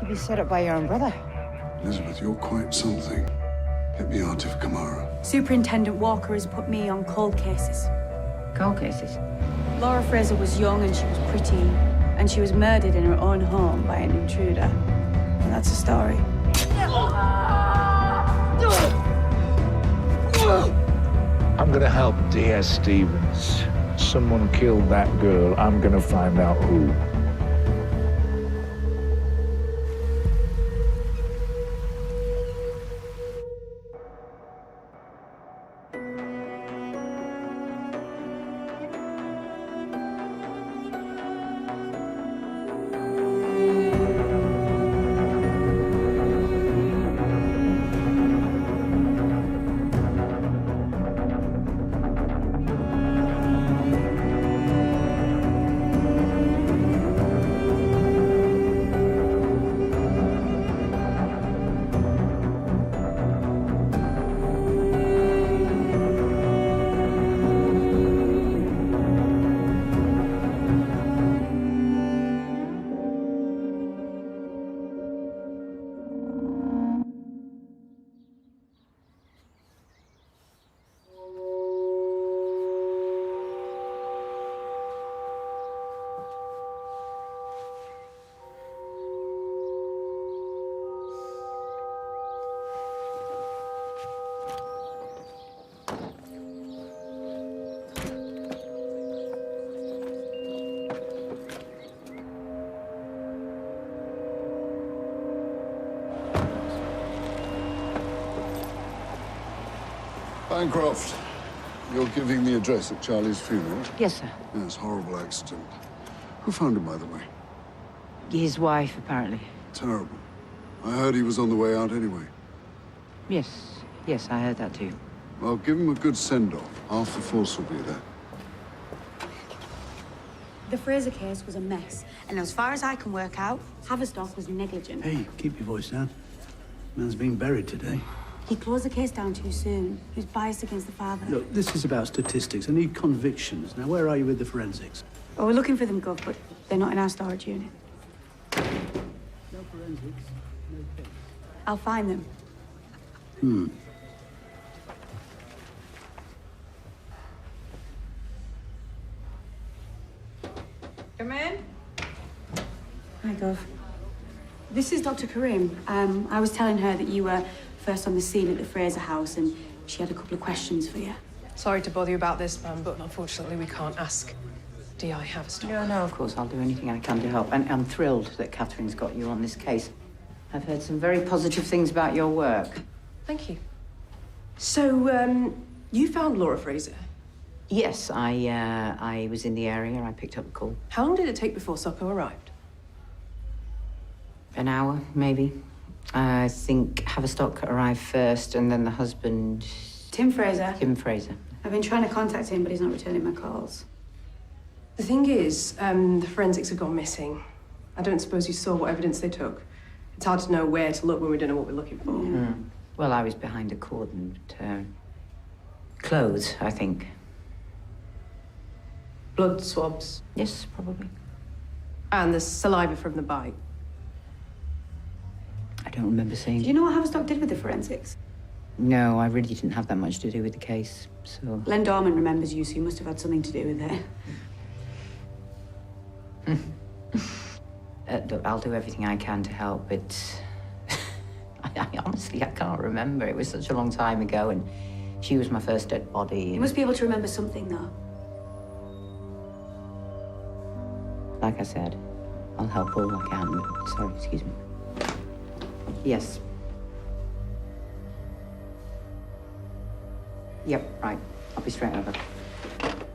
Could be set up by your own brother. Elizabeth, you're quite something. Get me out of Kamara. Superintendent Walker has put me on cold cases. Cold cases? Laura Fraser was young and she was pretty, and she was murdered in her own home by an intruder. And that's a story. I'm gonna help D.S. Stevens. Someone killed that girl. I'm gonna find out who. Bancroft, you're giving the address at Charlie's funeral? Yes, sir. Yes, horrible accident. Who found him, by the way? His wife, apparently. Terrible. I heard he was on the way out anyway. Yes, I heard that too. Well, give him a good send-off. Half the force will be there. The Fraser case was a mess, and as far as I can work out, Haverstock was negligent. Hey, keep your voice down. Man's being buried today. He closed the case down too soon. He was biased against the father. Look, this is about statistics. I need convictions. Now, where are you with the forensics? Well, we're looking for them, Gov, but they're not in our storage unit. No forensics, no case. I'll find them. Come in. Hi, Gov. This is Dr. Karim. I was telling her that you were first on the scene at the Fraser house, and she had a couple of questions for you. Sorry to bother you about this, ma'am, but unfortunately we can't ask D.I. Haverstock. No, of course, I'll do anything I can to help. And I'm thrilled that Catherine's got you on this case. I've heard some very positive things about your work. Thank you. So, you found Laura Fraser. Yes, I was in the area. I picked up the call. How long did it take before Socko arrived? An hour, maybe. I think Haverstock arrived first, and then the husband... Tim Fraser. Tim Fraser. I've been trying to contact him, but he's not returning my calls. The thing is, the forensics have gone missing. I don't suppose you saw what evidence they took. It's hard to know where to look when we don't know what we're looking for. Yeah. Well, I was behind a cordon, but, clothes, I think. Blood swabs. Yes, probably. And the saliva from the bite. I don't remember seeing... Do you know what Haverstock did with the forensics? No, I really didn't have that much to do with the case, so... Len Dorman remembers you, so you must have had something to do with it. Look, I'll do everything I can to help, but... I honestly, I can't remember. It was such a long time ago, and she was my first dead body. You must be able to remember something, though. Like I said, I'll help all I can, but... Sorry, excuse me. Yes. Yep, right. I'll be straight over.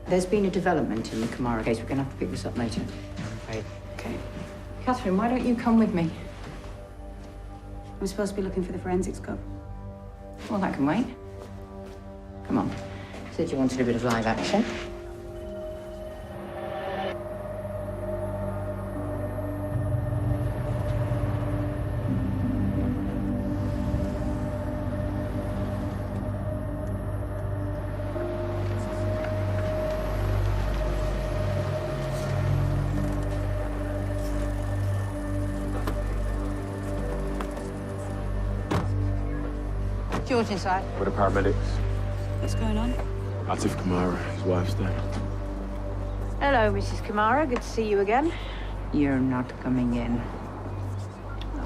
There's been a development in the Kamara case. We're going to have to pick this up later, I'm afraid. Okay. Catherine, why don't you come with me? I'm supposed to be looking for the forensics Gov. Well, that can wait. Come on. Said you wanted a bit of live action. Stuart inside. With the paramedics. What's going on? Atif Kamara, his wife's there. Hello, Mrs. Kamara. Good to see you again. You're not coming in.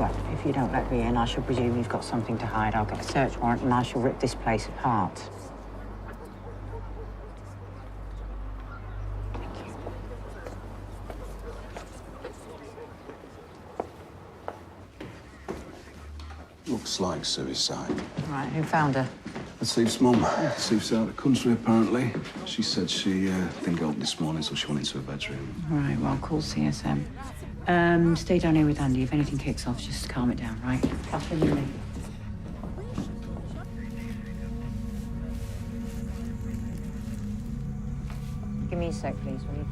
Well, if you don't let me in, I shall presume you've got something to hide. I'll get a search warrant and I shall rip this place apart. Looks like suicide. Right, who found her? Stev's mum. Steve's out of the country, apparently. She said she didn't get up this morning, so she went into her bedroom. Right, well, call CSM. Stay down here with Andy. If anything kicks off, just calm it down, right? After you. Give me a sec, please, will you?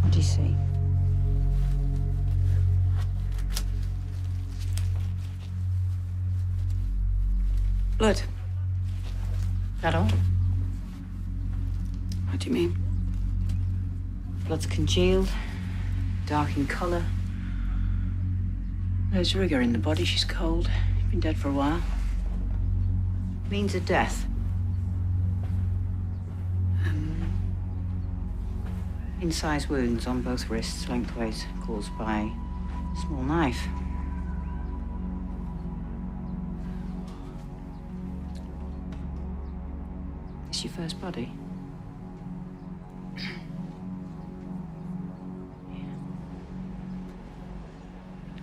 What do you see? Blood. That all? What do you mean? Blood's congealed, dark in colour. There's rigour in the body. She's cold. Been dead for a while. Means of death. Incised wounds on both wrists, lengthways, caused by a small knife. This your first body? Yeah.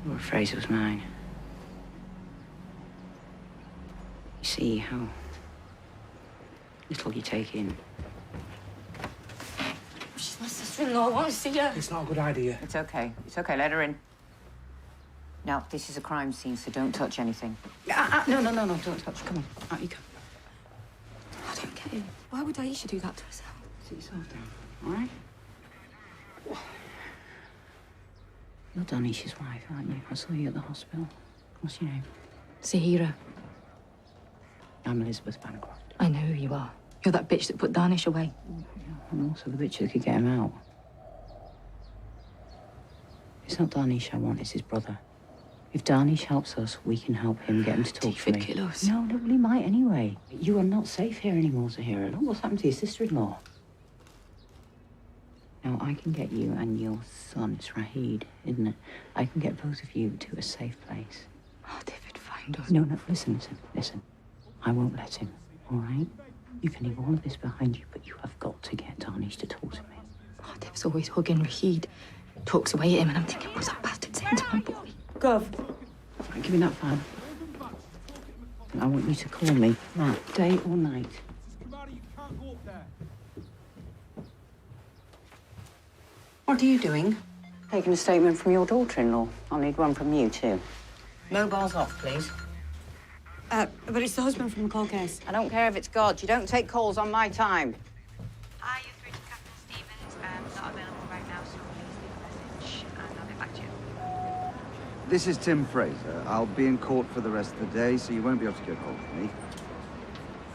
Or afraid it was mine. You see how little you take in. She's my sister-in-law. I want to see her. It's not a good idea. It's okay. It's okay. Let her in. Now, this is a crime scene, so don't touch anything. No, don't touch. Come on. Out you come. I don't get it. Why would Aisha do that to herself? Sit yourself down, all right? You're Danish's wife, aren't you? I saw you at the hospital. What's your name? Zahira. I'm Elizabeth Bancroft. I know who you are. You're that bitch that put Danish away. I'm also the bitch that could get him out. It's not Danish I want, it's his brother. If Danish helps us, we can help him get him to talk to me. David kill us. No, he might anyway. You are not safe here anymore, Zahira. Look what's happened to your sister-in-law. Now, I can get you and your son, it's Rahid, isn't it? I can get both of you to a safe place. Oh, David, find us. No, listen. I won't let him, all right? You can leave all of this behind you, but you have got to get Danish to talk to me. Oh, David's always hugging Rahid. Talks away at him, and I'm thinking, what's that bastard saying to my boy? Gov. Right, give me that phone. I want you to call me, now, day or night. What are you doing? Taking a statement from your daughter-in-law. I'll need one from you, too. Mobile's off, please. But it's the husband from the cold case. I don't care if it's God. You don't take calls on my time. Hi, you're through to Captain Stevens. Not available right now, so please leave a message and I'll get back to you. This is Tim Fraser. I'll be in court for the rest of the day, so you won't be able to get hold of me.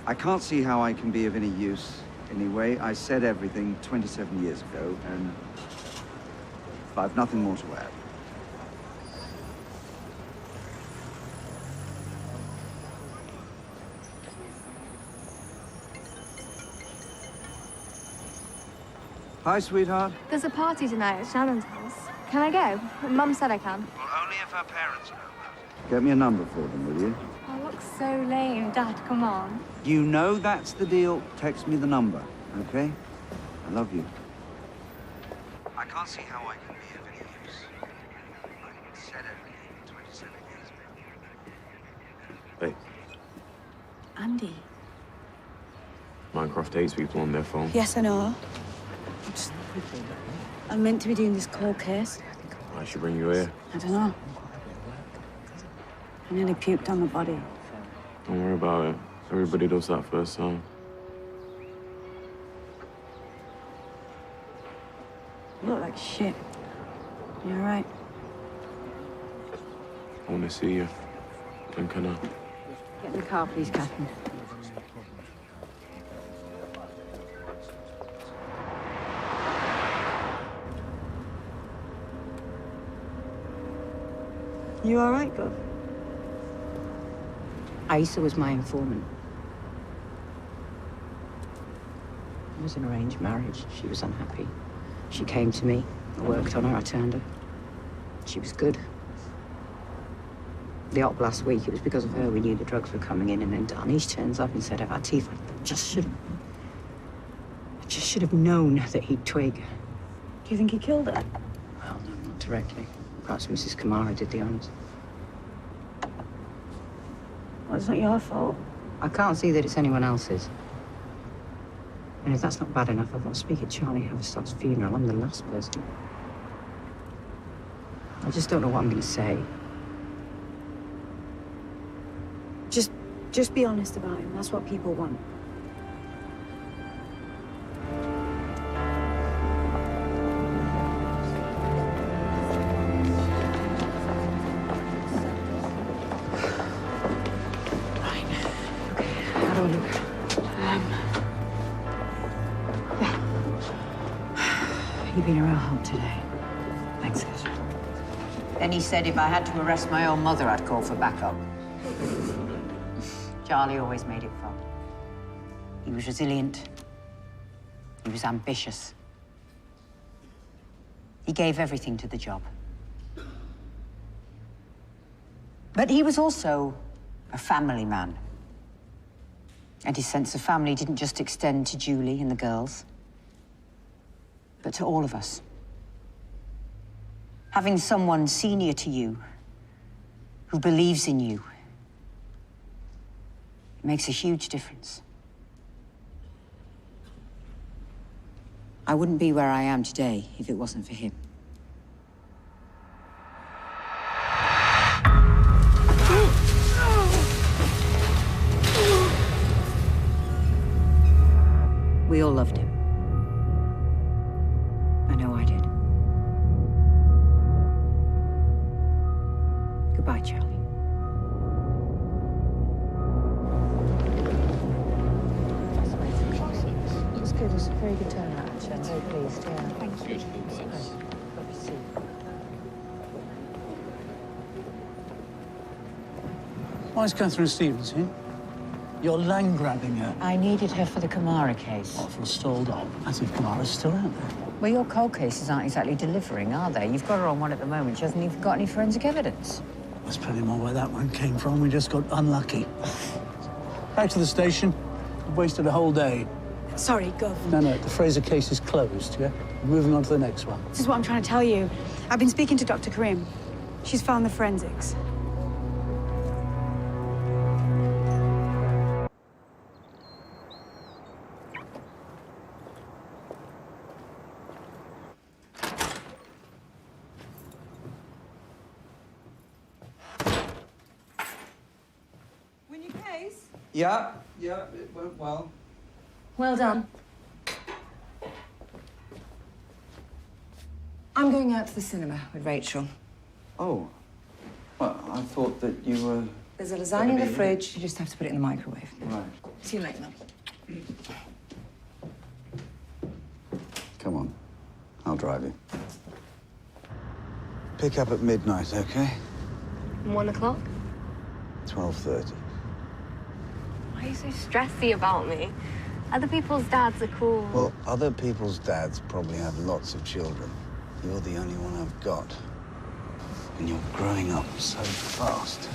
I can't see how I can be of any use. Anyway, I said everything 27 years ago, and I've nothing more to add. Hi, sweetheart. There's a party tonight at Shannon's house. Can I go? Mum said I can. Well, only if our parents know about it. Get me a number for them, will you? I look so lame. Dad, come on. You know that's the deal. Text me the number, okay? I love you. I can't see how I can be of any use. I said everything 27 years ago. Hey, Andy. Bancroft hates people on their phone. Yes, I know. I'm meant to be doing this cold case. I should bring you here. I don't know. I nearly puked on the body. Don't worry about it. Everybody does that first time. You look like shit. You all right? I want to see you. When can I? Get in the car, please, Catherine. You all right, Gov? Aisa was my informant. It was an arranged marriage. She was unhappy. She came to me. I worked on her. I turned her. She was good. The op last week, it was because of her we knew the drugs were coming in, and then Darnish turns up and said, "Have our teeth." I just should have known that he'd twig. Do you think he killed her? Well, no, not directly. Perhaps Mrs. Kamara did the honors. Well, it's not your fault. I can't see that it's anyone else's. And if that's not bad enough, I've got to speak at Charlie Haverstock's funeral. I'm the last person. I just don't know what I'm going to say. Just be honest about him. That's what people want. How do I look? You've been a real help today. Thanks, Ezra. Then he said if I had to arrest my own mother, I'd call for backup. Charlie always made it fun. He was resilient. He was ambitious. He gave everything to the job. But he was also a family man. And his sense of family didn't just extend to Julie and the girls, but to all of us. Having someone senior to you who believes in you makes a huge difference. I wouldn't be where I am today if it wasn't for him. We all loved him. I know I did. Goodbye, Charlie. It's good. It's a very good turnout, actually. I'm very pleased, yeah. Thank you. Lovely to see you. Why is Catherine Stevens here? You're land grabbing her. I needed her for the Kamara case. Awful stalled on. I think Kamara's still out there. Well, your cold cases aren't exactly delivering, are they? You've got her on one at the moment. She hasn't even got any forensic evidence. That's probably more where that one came from. We just got unlucky. Back to the station. We've wasted a whole day. Sorry, Gov. No, the Fraser case is closed, yeah? We're moving on to the next one. This is what I'm trying to tell you. I've been speaking to Dr. Karim. She's found the forensics. Win your case? Yeah, it went well. Well done. I'm going out to the cinema with Rachel. Oh, well, I thought that you were... There's a lasagna in the fridge. You just have to put it in the microwave. Right. See you later. Come on, I'll drive you. Pick up at midnight, okay? 1 o'clock? 12:30. Why are you so stressy about me? Other people's dads are cool. Well, other people's dads probably have lots of children. You're the only one I've got. And you're growing up so fast.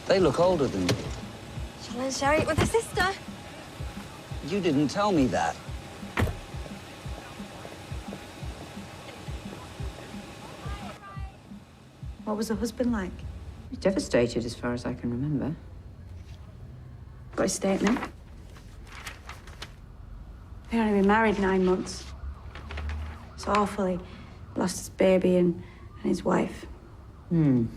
They look older than you. Shall I share it with a sister? You didn't tell me that. What was her husband like? He's devastated as far as I can remember. Got his statement. They'd only been married 9 months. It's awful. He lost his baby and his wife. Have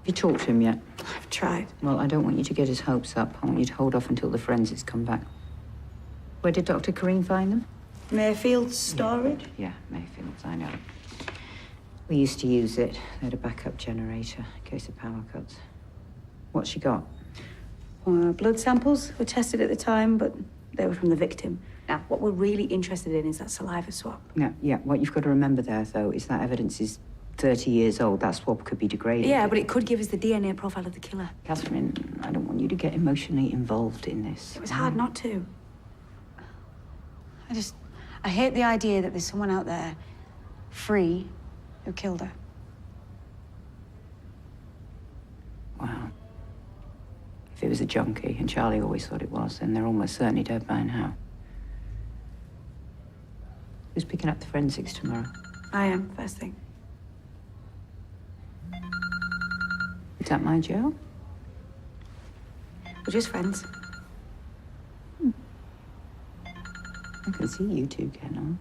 you talked to him yet? I've tried. Well, I don't want you to get his hopes up. I want you to hold off until the forensics come back. Where did Dr. Karim find them? Mayfield storage? Yeah, Mayfield's, I know. We used to use it. They had a backup generator in case of power cuts. What's she got? Blood samples were tested at the time, but they were from the victim. Now, what we're really interested in is that saliva swab. Yeah. What you've got to remember there, though, is that evidence is 30 years old. That swab could be degraded. Yeah, but it could give us the DNA profile of the killer. Catherine, I don't want you to get emotionally involved in this. It was hard not to. I hate the idea that there's someone out there, free, who killed her. Wow. If it was a junkie, and Charlie always thought it was, then they're almost certainly dead by now. Who's picking up the forensics tomorrow? I am, first thing. Is that my Joe? We're just friends. I can see you two getting on.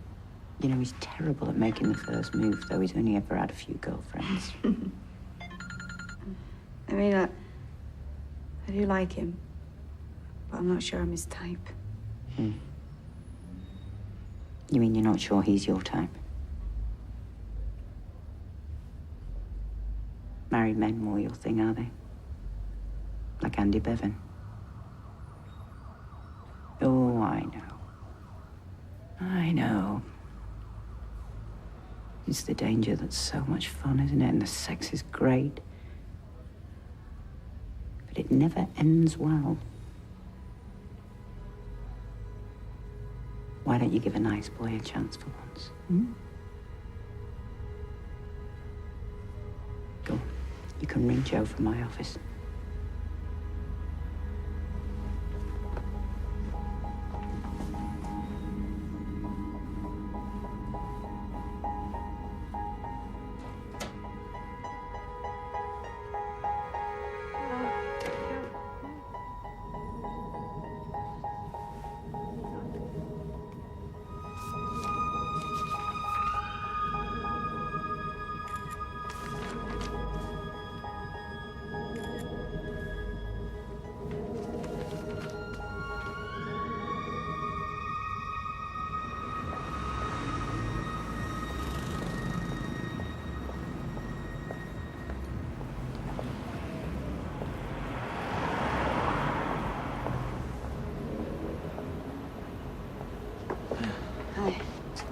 You know, he's terrible at making the first move, though he's only ever had a few girlfriends. I mean, I do like him, but I'm not sure I'm his type. You mean you're not sure he's your type? Married men more your thing, are they? Like Andy Bevan? Oh, I know. I know. It's the danger that's so much fun, isn't it? And the sex is great. But it never ends well. Why don't you give a nice boy a chance for once? Go. You can ring Joe from my office.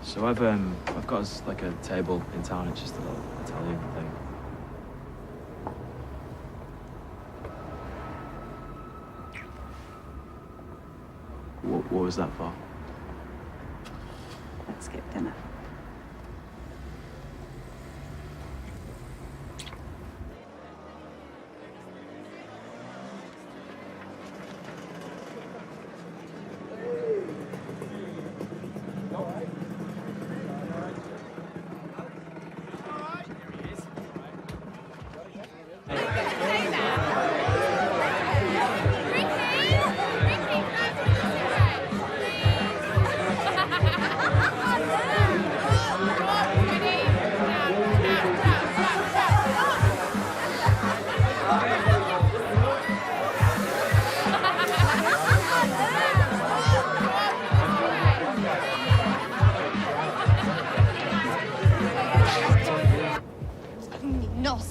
So I've got us like a table in town. It's just a little Italian thing. What was that for? Let's skip dinner.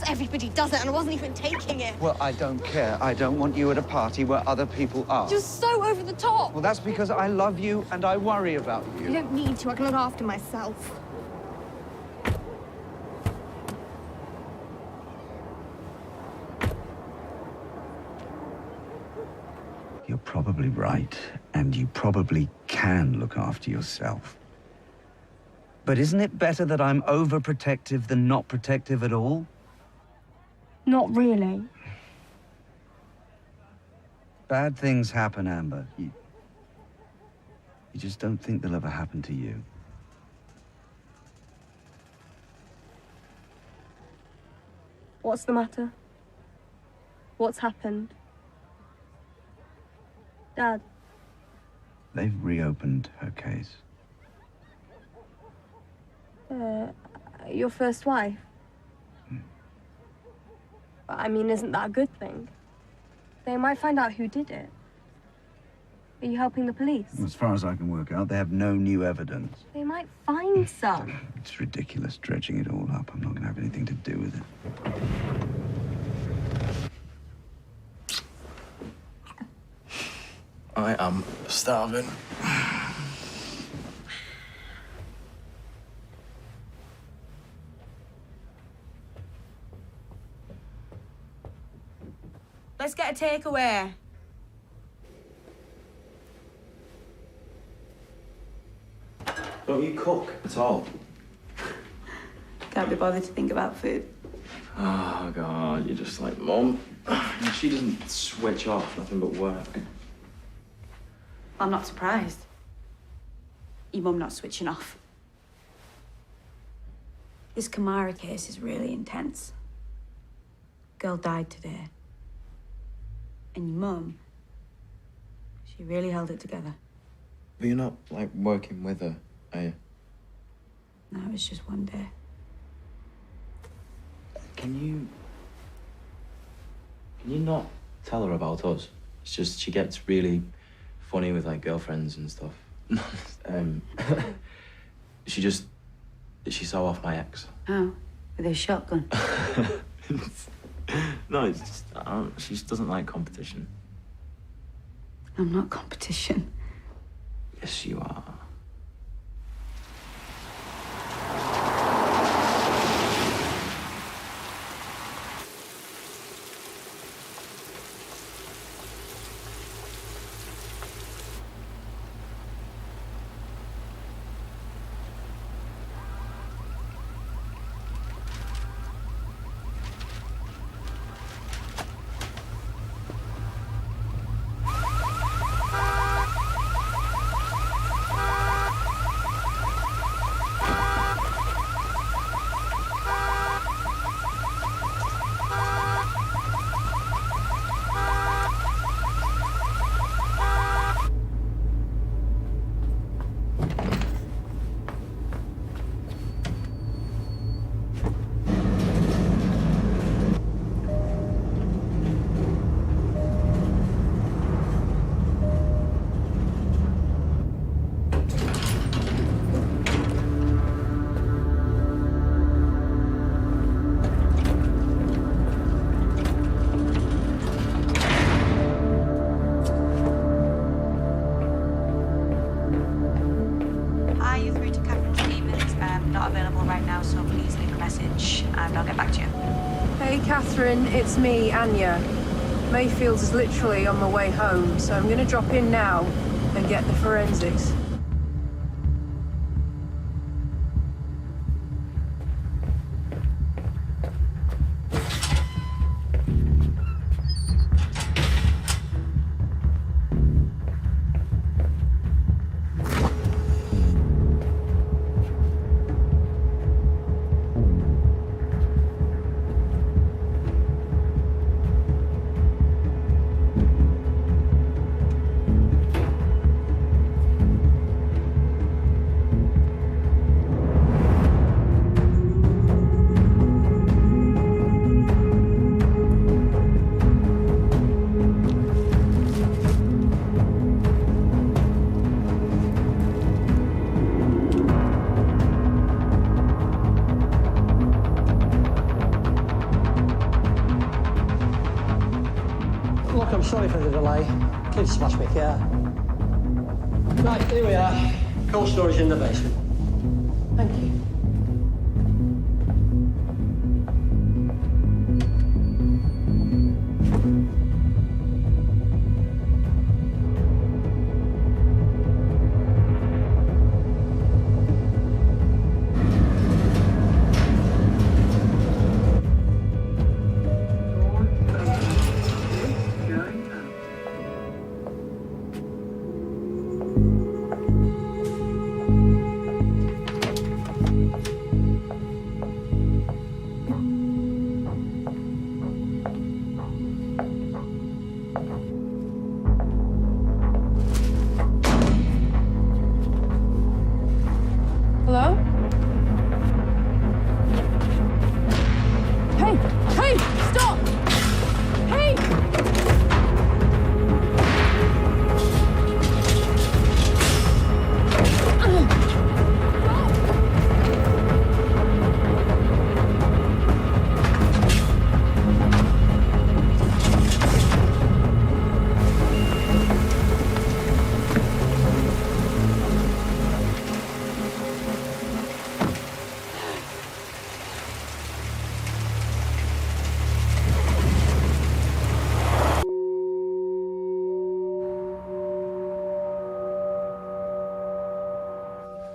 Everybody does it, and I wasn't even taking it. Well, I don't care. I don't want you at a party where other people are. You're so over the top. Well, that's because I love you and I worry about you. You don't need to. I can look after myself. You're probably right, and you probably can look after yourself. But isn't it better that I'm overprotective than not protective at all? Not really. Bad things happen, Amber. You just don't think they'll ever happen to you. What's the matter? What's happened? Dad. They've reopened her case. Your first wife? I mean, isn't that a good thing? They might find out who did it. Are you helping the police? As far as I can work out, they have no new evidence. They might find some. It's ridiculous dredging it all up. I'm not going to have anything to do with it. I am starving. Let's get a takeaway. Don't you cook at all? Can't be bothered to think about food. Oh, God, you're just like Mum. She doesn't switch off, nothing but work. I'm not surprised. Your mum not switching off. This Kamara case is really intense. Girl died today. And your mum, she really held it together. But you're not, like, working with her, are you? No, it was just one day. Can you not tell her about us? It's just she gets really funny with, like, girlfriends and stuff. She saw off my ex. Oh, with a shotgun. No, it's just, she just doesn't like competition. I'm not competition. Yes, you are. Hi, you're through to Captain Stevens. Not available right now, so please leave a message and I'll get back to you. Hey, Catherine, it's me, Anya. Mayfield is literally on my way home, so I'm gonna drop in now and get the forensics. Look, I'm sorry for the delay. Kids smashed me car. Right, here we are. Cold storage in the basement. Thank you.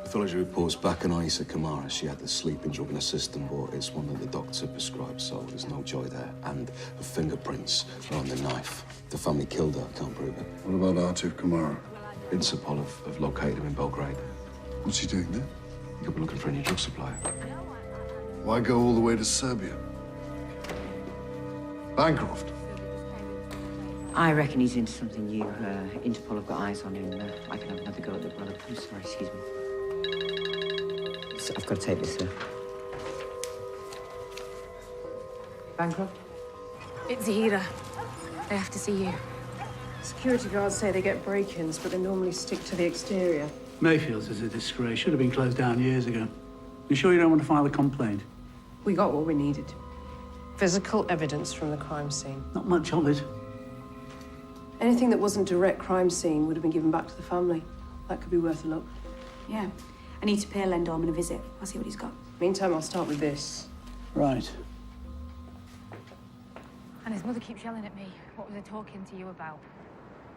Pathology reports back on Aisa Kamara. She had the sleeping drug in her system, but it's one that the doctor prescribed, so there's no joy there. And her fingerprints are on the knife. The family killed her. Can't prove it. What about Artif Kamara? Interpol have located him in Belgrade. What's he doing there? He could be looking for a new drug supplier. Why go all the way to Serbia? Bancroft. I reckon he's into something new. Interpol have got eyes on him. I can have another go at the brother. I'm sorry, excuse me. So I've got to take this, sir. Bancroft? It's Zahira. They have to see you. Security guards say they get break-ins, but they normally stick to the exterior. Mayfield's is a disgrace. Should have been closed down years ago. You sure you don't want to file a complaint? We got what we needed. Physical evidence from the crime scene. Not much of it. Anything that wasn't direct crime scene would have been given back to the family. That could be worth a look. Yeah. I need to pay Lendorman a visit. I'll see what he's got. Meantime, I'll start with this. Right. And his mother keeps yelling at me. What was I talking to you about?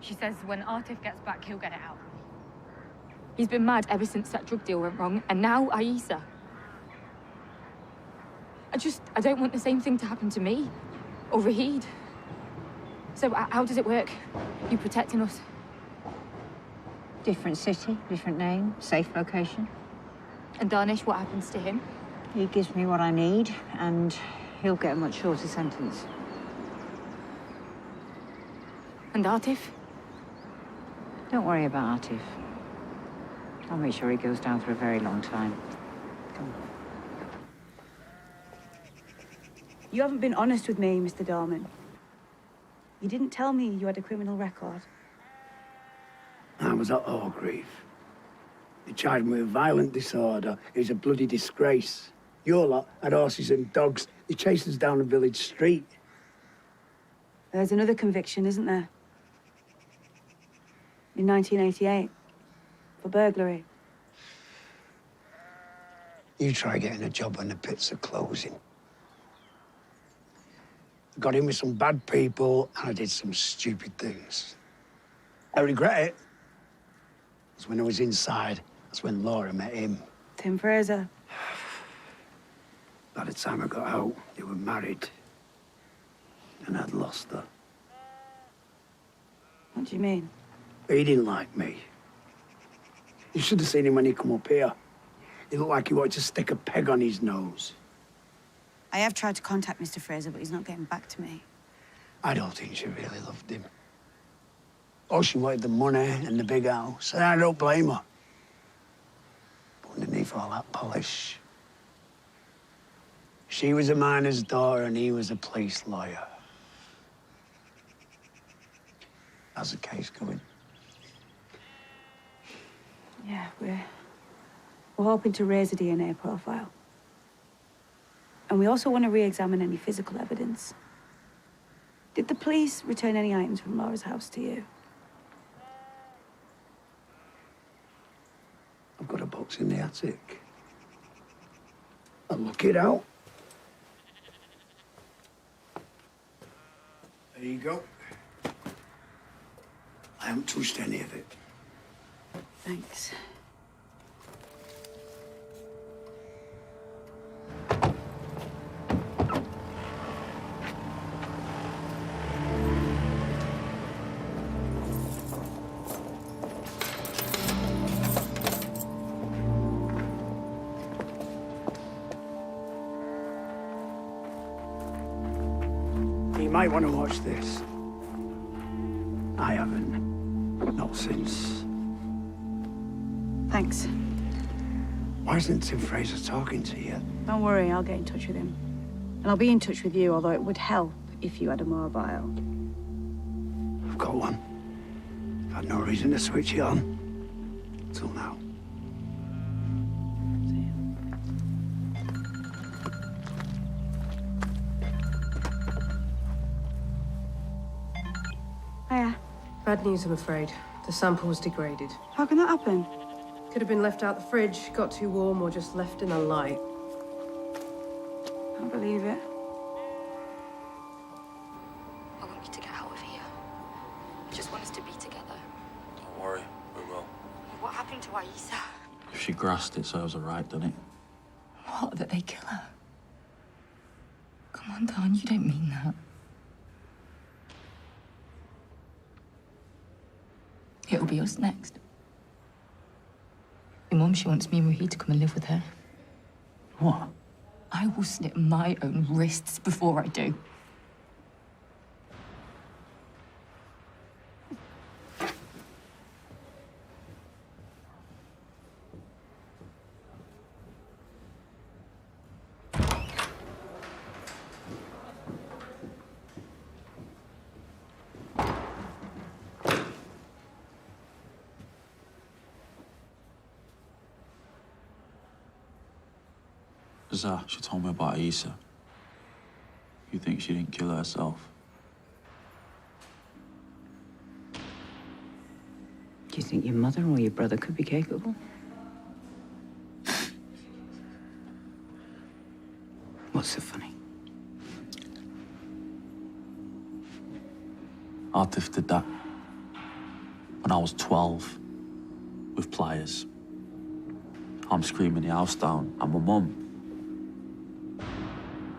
She says when Artif gets back, he'll get it out. He's been mad ever since that drug deal went wrong, and now Aisa. I don't want the same thing to happen to me, or Rahid. So how does it work? You protecting us? Different city, different name, safe location. And Darnish, what happens to him? He gives me what I need, and he'll get a much shorter sentence. And Artif? Don't worry about Artif. I'll make sure he goes down for a very long time. Come on. You haven't been honest with me, Mr. Dorman. You didn't tell me you had a criminal record. I was at Orgreave. They charged me with violent disorder. It was a bloody disgrace. Your lot had horses and dogs. They chased us down a village street. There's another conviction, isn't there? In 1988. For burglary. You try getting a job when the pits are closing. I got in with some bad people and I did some stupid things. I regret it. Because when I was inside, that's when Laura met him. Tim Fraser. By the time I got out, they were married. And I'd lost her. What do you mean? He didn't like me. You should have seen him when he come up here. He looked like he wanted to stick a peg on his nose. I have tried to contact Mr. Fraser, but he's not getting back to me. I don't think she really loved him. Oh, she wanted the money and the big house, and I don't blame her. But underneath all that polish, she was a miner's daughter and he was a police lawyer. How's the case going? Yeah, we're hoping to raise a DNA profile. And we also want to re-examine any physical evidence. Did the police return any items from Laura's house to you? I've got a box in the attic. I'll look it out. There you go. I haven't touched any of it. Thanks. You might want to watch this. I haven't. Not since. Thanks. Why isn't Tim Fraser talking to you? Don't worry, I'll get in touch with him. And I'll be in touch with you, although it would help if you had a mobile. I've got one. I've had no reason to switch it on. Till now. Hiya. Bad news, I'm afraid. The sample was degraded. How can that happen? Could have been left out the fridge, got too warm, or just left in the light. I don't believe it. I want you to get out of here. I just want us to be together. Don't worry, we will. What happened to Aisa? If she grasped it serves her right, doesn't it? What, that they kill her? Come on, Don, you don't mean that. It'll be us next. Your mum, she wants me and Ruhi to come and live with her. What? I will slit my own wrists before I do. Zah, she told me about Aisa. You think she didn't kill herself? Do you think your mother or your brother could be capable? What's so funny? Atif did that when I was 12 with pliers. I'm screaming the house down, and my mum.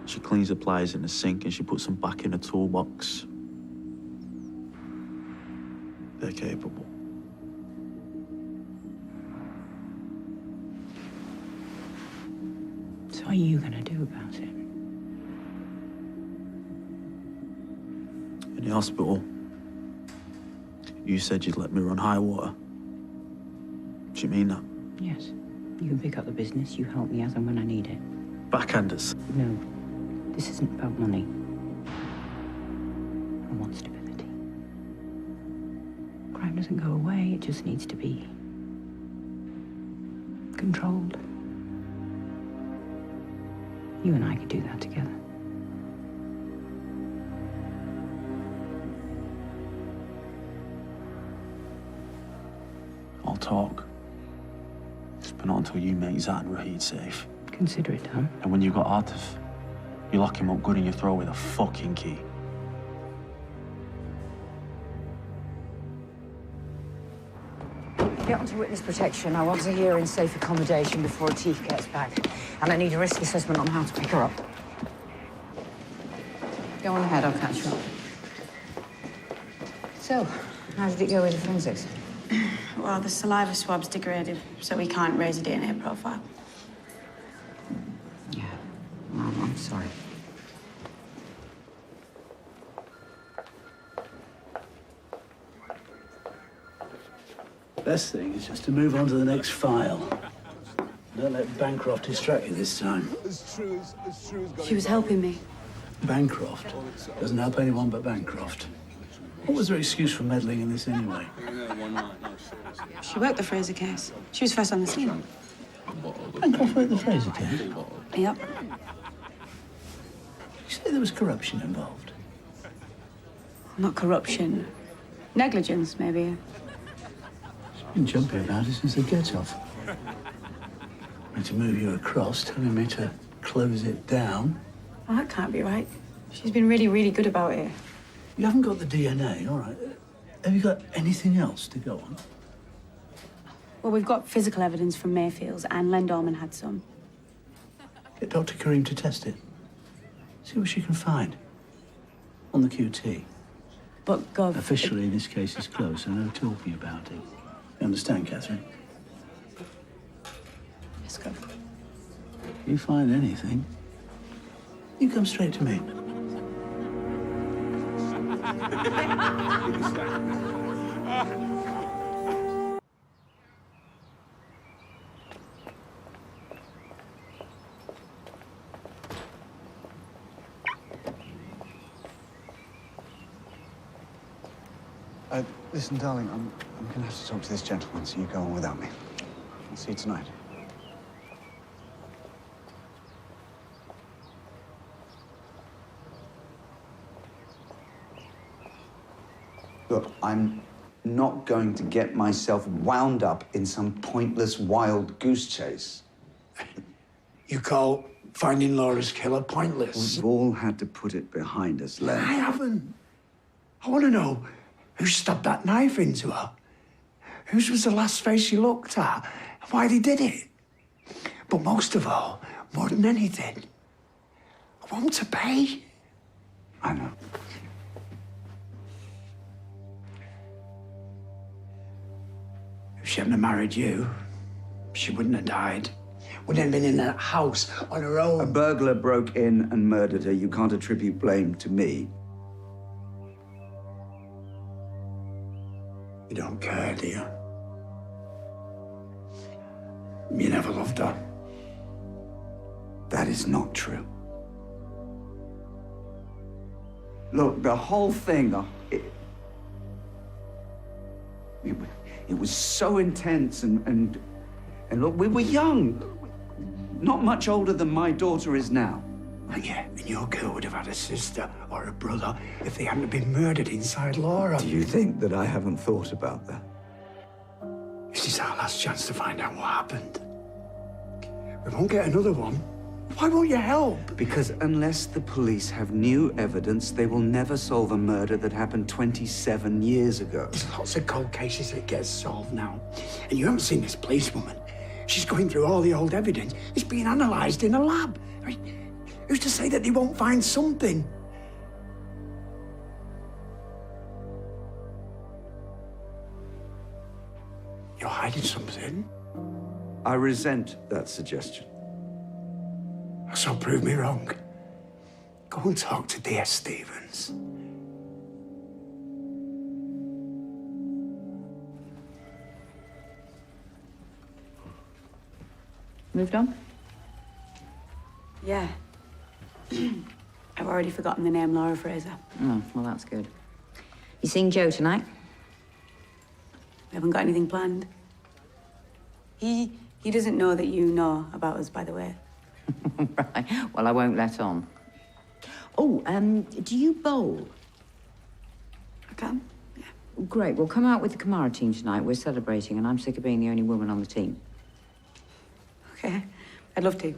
She cleans the pliers in the sink and she puts them back in the toolbox. They're capable. So what are you gonna do about it? In the hospital, you said you'd let me run high water. Do you mean that? Yes. You can pick up the business. You help me as and when I need it. Backhanders. No. This isn't about money. I want stability. Crime doesn't go away. It just needs to be controlled. You and I could do that together. I'll talk. But not until you make Zat and Rahid safe. Consider it done. And when you've got Atif, you lock him up good and you throw away the fucking key. Get onto witness protection. I want her here in safe accommodation before Atif gets back. And I need a risk assessment on how to pick her up. Go on ahead, I'll catch you up. So, how did it go with the forensics? Well, the saliva swab's degraded, so we can't raise a DNA profile. Yeah, well, I'm sorry. Best thing is just to move on to the next file. Don't let Bancroft distract you this time. She was helping me. Bancroft doesn't help anyone but Bancroft. What was her excuse for meddling in this anyway? She worked the Fraser case. She was first on the scene. Bancroft worked the Fraser case? Yep. You say there was corruption involved? Not corruption. Negligence, maybe. She's been jumpy about it since the get-off. Me to move you across, telling me to close it down. Well, that can't be right. She's been really, really good about it. You haven't got the DNA, all right. Have you got anything else to go on? Well, we've got physical evidence from Mayfield's, and Len Dorman had some. Get Dr. Kareem to test it. See what she can find. On the QT. But, Gov... Officially, this case is closed, so no talking about it. You understand, Catherine? Yes, Gov. If you find anything, you come straight to me. Listen, darling, I'm gonna have to talk to this gentleman, so you go on without me. I'll see you tonight. Look, I'm not going to get myself wound up in some pointless wild goose chase. You call finding Laura's killer pointless? We've all had to put it behind us, Len. I haven't. I want to know who stabbed that knife into her. Whose was the last face you looked at? why they did it. But most of all, more than anything, I want to pay. I know. If she hadn't have married you, she wouldn't have died. Wouldn't have been in that house on her own. A burglar broke in and murdered her. You can't attribute blame to me. You don't care, do you? You never loved her. That is not true. Look, the whole thing, it was so intense and look, we were young. Not much older than my daughter is now. Yeah, and your girl would have had a sister or a brother if they hadn't been murdered inside Laura. Do you think that I haven't thought about that? This is our last chance to find out what happened. We won't get another one. Why won't you help? Because unless the police have new evidence, they will never solve a murder that happened 27 years ago. There's lots of cold cases that get solved now. And you haven't seen this policewoman. She's going through all the old evidence. It's being analysed in a lab. I mean, who's to say that they won't find something? You're hiding something? I resent that suggestion. So prove me wrong. Go and talk to D.S. Stevens. Moved on? Yeah. I've already forgotten the name Laura Fraser. Oh, well, that's good. You seeing Joe tonight? We haven't got anything planned. He doesn't know that you know about us, by the way. Right. Well, I won't let on. Oh, do you bowl? I can, yeah. Great. Well, come out with the Kamara team tonight. We're celebrating, and I'm sick of being the only woman on the team. Okay. I'd love to.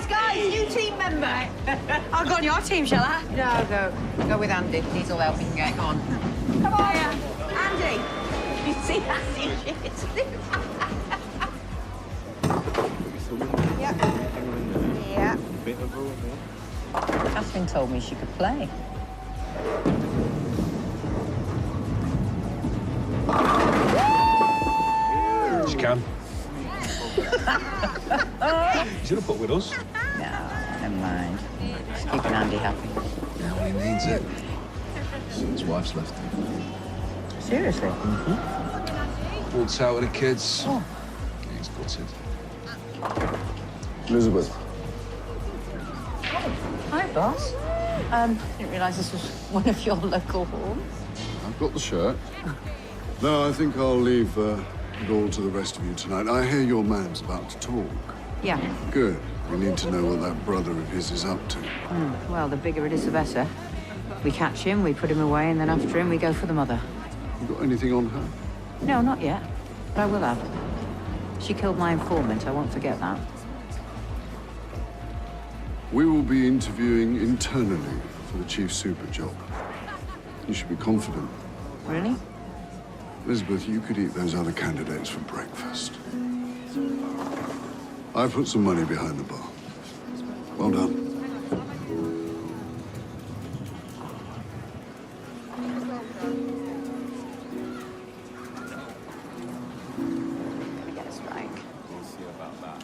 Guys, new team member. I'll go on your team, shall I? No, go with Andy. He's all helping you get on. Come on, Andy. You see that shit? Yeah. Catherine told me she could play. She can. He's gonna put with us. No, never mind. Just keeping Andy happy. Now he needs it. His wife's left him. Seriously? Walks out with the kids. Oh. He's gutted. Elizabeth. Hi, boss. Didn't realise this was one of your local homes. I've got the shirt. No, I think I'll leave it all to the rest of you tonight. I hear your man's about to talk. Yeah. Good. We need to know what that brother of his is up to. Well, the bigger it is, the better. We catch him, we put him away, and then after him, we go for the mother. You got anything on her? No, not yet. But I will have. She killed my informant. I won't forget that. We will be interviewing internally for the chief super job. You should be confident. Really? Elizabeth, you could eat those other candidates for breakfast. I put some money behind the bar. Well done. Get us right. We'll see about that.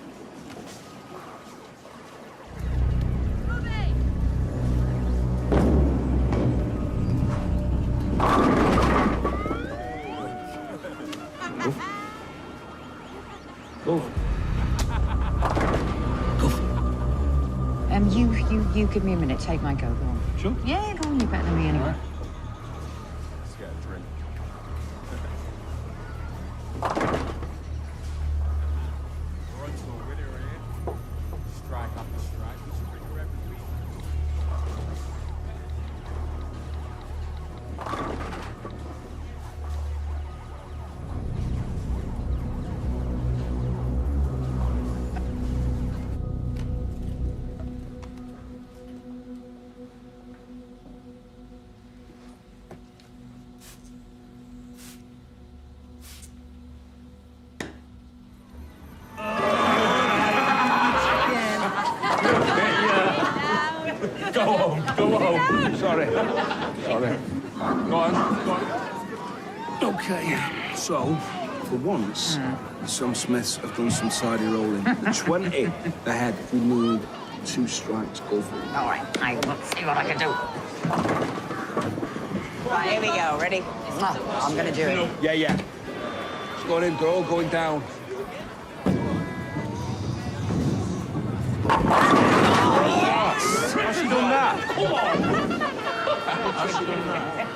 You give me a minute. Take my go. Go on. Sure. Yeah, go on. You're better than me anyway. Let's get a drink. We're on to a winner here. Strike after strike. We should bring her every week. Go home. Go home. Sorry. Sorry. Go on. Go on. Okay, so, for once, some Smiths have done some sidey rolling. The 20 ahead, we need 2 strikes, go for it. All right, let's see what I can do. Right, here we go. Ready? I'm gonna do it. Yeah, yeah. It's going in, they're all going down. How's she done that? Come on! How's she done that?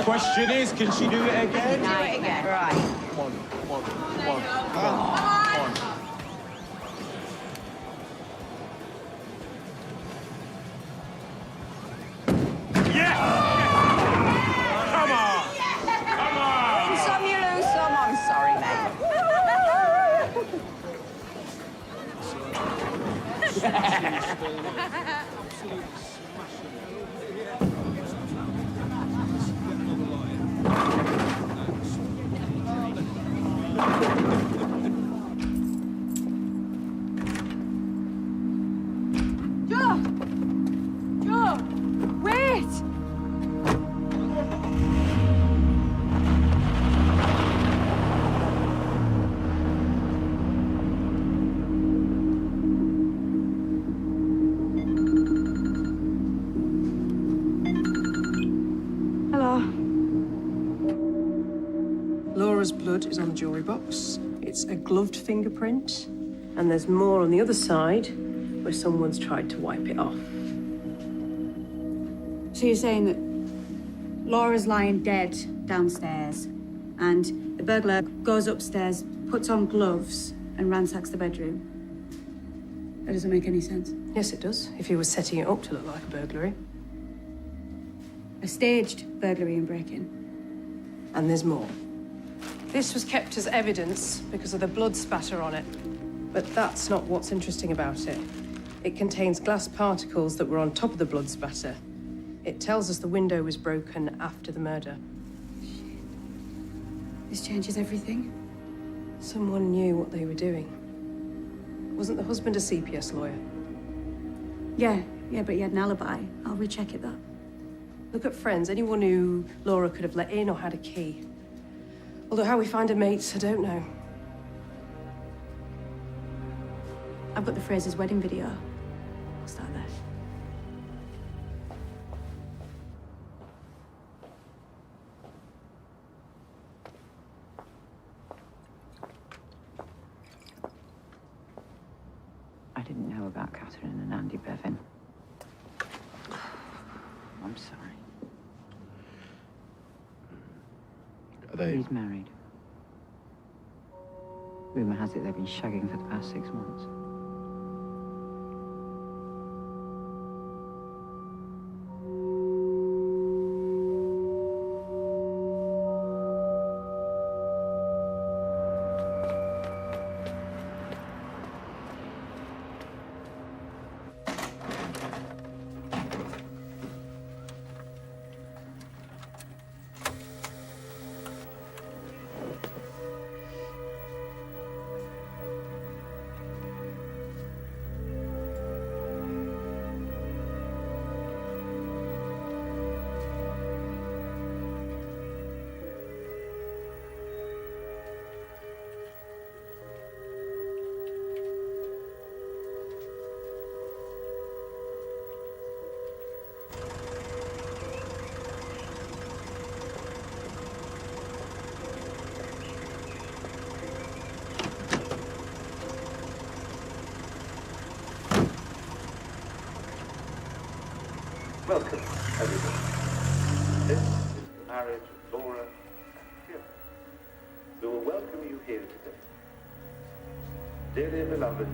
Question is, can she do it again? Do it again. Right. Come on, come on, come on, come on, come on. Yeah! Come on! Come on! Win some, you lose some. I'm sorry, mate. Joe! Joe! Wait! Hello. Laura's blood is on the jewellery box. It's a gloved fingerprint. And there's more on the other side where someone's tried to wipe it off. So you're saying that Laura's lying dead downstairs, and the burglar goes upstairs, puts on gloves, and ransacks the bedroom? That doesn't make any sense. Yes, it does, if he was setting it up to look like a burglary. A staged burglary and break-in. And there's more. This was kept as evidence because of the blood spatter on it. But that's not what's interesting about it. It contains glass particles that were on top of the blood spatter. It tells us the window was broken after the murder. This changes everything. Someone knew what they were doing. Wasn't the husband a CPS lawyer? Yeah, but he had an alibi. I'll recheck it, though. Look at friends, anyone who Laura could have let in or had a key. Although how we find her mates, I don't know. I've got the Fraser's wedding video. I'll start there. I didn't know about Catherine and Andy Bevan. I'm sorry. Are they? He's married. Rumour has it they've been shagging for the past 6 months. Welcome, everybody. This is the marriage of Laura and Tim. We will welcome you here today. Dearly beloved,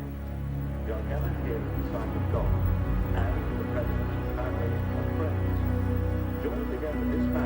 we are gathered here in the sight of God and in the presence of family and friends, joined together this marriage